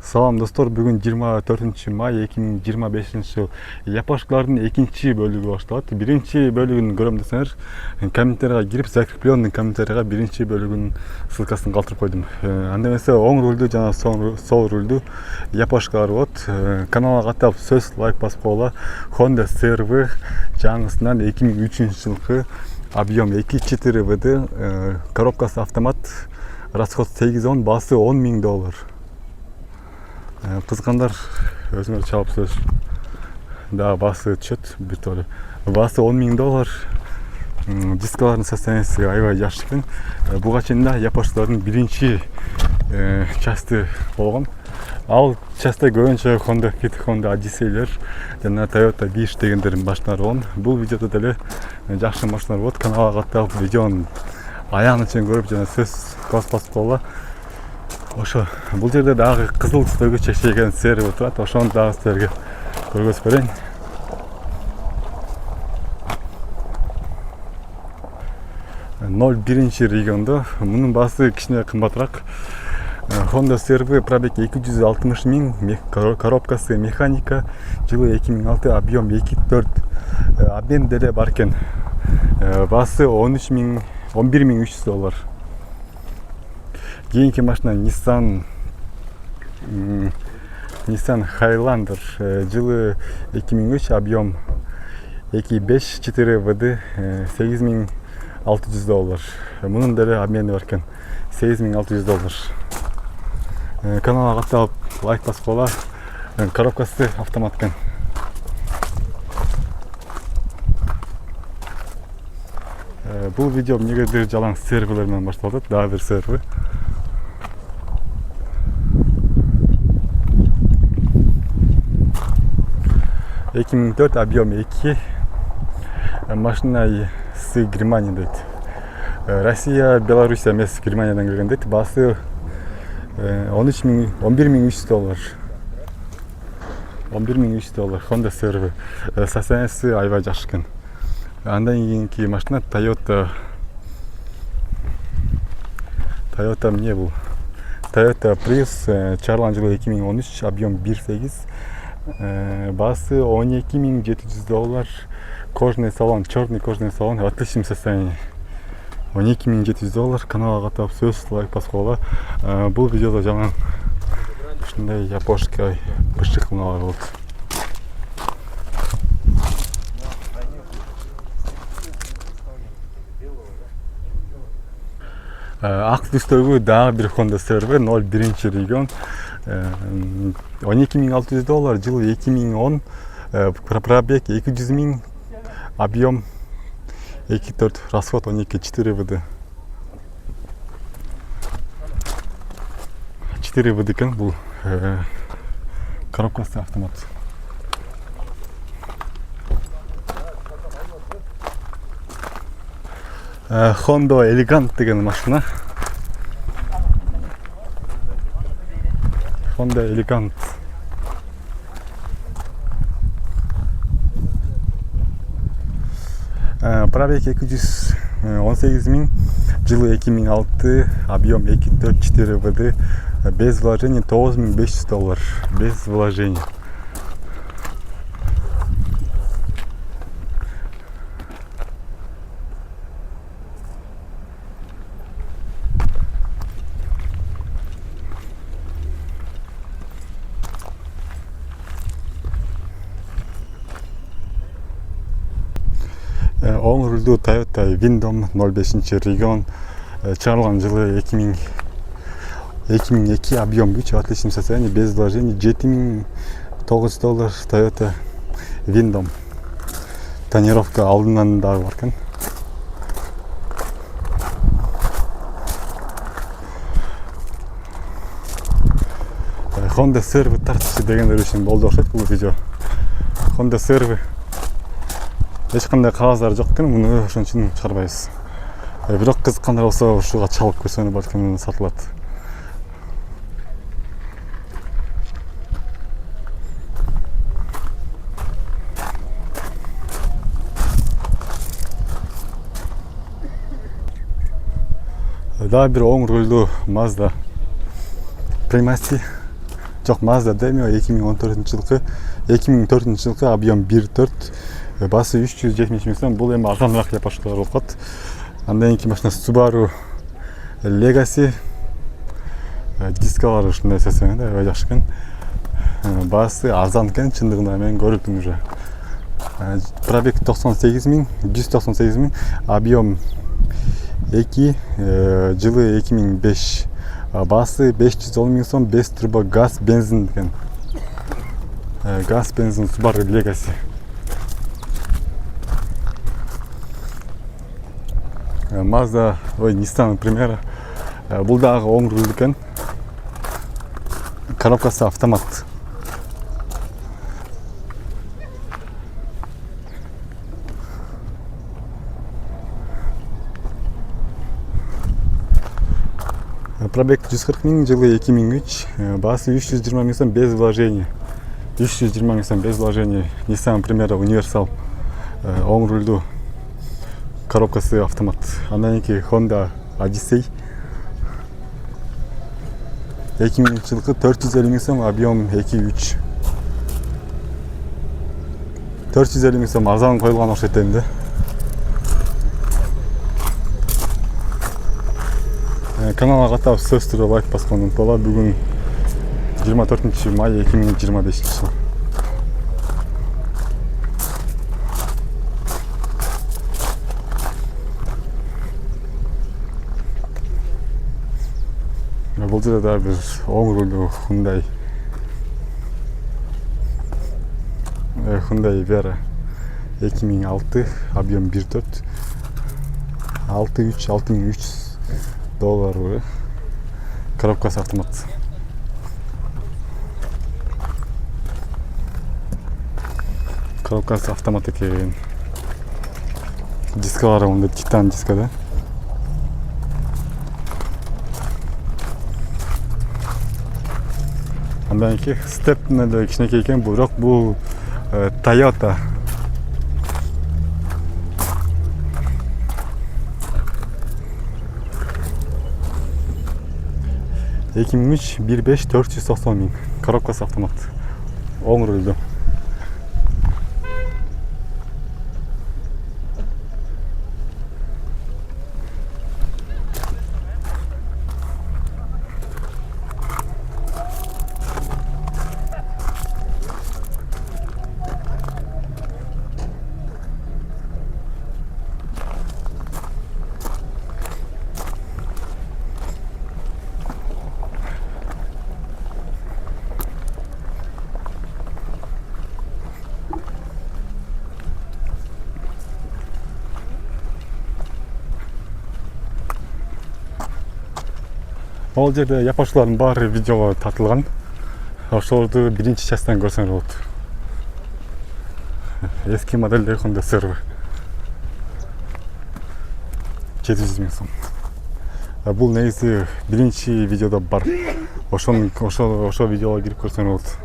Салам достор, бүгүн 24 май 2025 жыл. Япошкалардын экинчи бөлүгү башталат. Биринчи бөлүгүн көрөм десеңер, комментарийга кирип, закрепленный комментарийга биринчи бөлүгүнүн ссылкасын калтырып койдум. Анда эмесе оң рулду жана сол рулду япошкалар болот. Каналга каттап сөз лайк басып койгула. Honda CR-V жаңысынан 2003 жылкы объем 2.4 ВД, коробкасы автомат, расход 8-10, басы $10.000. Кызгандар өзүңөр чалып сөз. Да, басы түшөт бир толы. Басы $10.000. Дискалардын состояниясы аябай жакшы экен. Буга чейин да япошкалардын биринчи части болгон. Ал частта көбүнчө Honda Fit, Honda Odyssey'лер жана Toyota Wish дегендердин машиналары болгон. Бул видеодо деле жакшы машиналар болот. Каналга каттап видеонун аягына чейин көрүп жана сөз басып койгула. Ошо бул жерде дагы кызыл түстөгү чечейген CR-V турат. Ошону дагы силерге көргөзүп берейин. Биринчи региондо мунун баасы кичине кымбатыраак. Honda CR-V пробег 260 000, коробкасы механика, жылы 2006, объем 2.4, обмен деле бар экен. Басы $11.300. Кийинки машина Nissan Highlander, жылы 2003, объем 2.5, 4 ВД, $8.600. Мунун деле обмени бар экен, $8.600. Каналга каттап лайк басып койгула. Коробкасы автомат экен. Бул видео негедир жалаң CR-V'лер менен башталды. Дагы бир CR-V. Объем 2. Машина с Германии дейт. Россия, Белоруссия эмес, Германиядан келген дейт. Басы $11.300. $11.300 Honda CR-V. Состояниясы аябай жакшы экен. Андан кийинки машина Toyota эмне бул? Toyota Prius, чыгарылган жылы 2013, объем 1.8, басы $12.700. Кожаный салон, черный кожаный салон, в отличном состоянии. $12.700. Каналга каттап сөз лайк басып койгула. Бул видеодо жаңы ушундай япошка бышык мыналар болот. Ак түстөгү дагы бир Honda CR-V 01 регион, $12.600, жылы 2010, пробег 200 000, объем 2.4, расход 12.4 ВД. 4 ВД экен, бул коробкасы автомат. Honda Elegant деген машина. Honda Elegant. Пробег 218 000, жылы 2006, объем 2.4 ВД, без вложений $9.500, без вложений. Оң рулду Toyota Windom 05 регион, чыгарылган жылы 2002, объем 3, в отличном состоянии, без вложений, $7.900 Toyota Windom. Тонировка алдынан дагы бар экен. Honda CR-V тартышы дегендер үчүн болду окшойт бул видео. Honda CR-V эч кандай кагаздар жок экен, муну ошон үчүн чыгарбайбыз. Бирок кызыккандар болсо ушуга чалып көрсөңөр балким сатылат. Дагы бир оң рулду Mazda Premacy Жок, Mazda Demio 2014-жылкы 2004-жылкы объем 1.4, басы 370 миң сом. Бул эми арзаныраак япоштолор болуп калат. Андан кийин машина Subaru Legacy, дискалары ушундай сезген да, аябай жакшы экен. Басы арзан экен, чындыгында мен көрдүм уже. Пробег 98 миң, 198 миң, объем 2, жылы 2005, басы 510 миң сом, 5 турбо газ бензин экен. Газ бензин Subaru Legacy. Mazda, Nissan Primera. Бул дагы оң руль экен. Коробкасы автомат. Пробег 140 миң, жылы 2003, басы 320 миң сом без вложения. 320 миң сом без вложения. Nissan Primera универсал, оң рульдүү, коробкасы автомат. Андан кийин Honda Odyssey 2000-жылкы 450 миң сом, объем 2.3. 450 миң сом арзан коюлган окшойт эми да. Каналга катап сөз түрүп лайк басканды унутпагыла. Бүгүн 24 май 2025 жыл. Бул жерде да бир оң рулдуу Hyundai Vera 2006, объем 1.4, 6300 доллар, коробкасы автомат. Коробкасы автомат экен. Дискалары мындай титан диска да. Андан кийин степне да кичинекей экен, бирок бул Toyota. Ekim 3, 1.5, 490 ming. Коробкасы автомат. Оң рулдуу. Ол жерде япошулардын баары видеого тартылган. Ошолорду биринчи частан көрсөңөр болот. Эски модельдер Honda Server 700 миң сом. Бул негизи биринчи видеодо бар. Ошол видеого кирип көрсөңөр болот.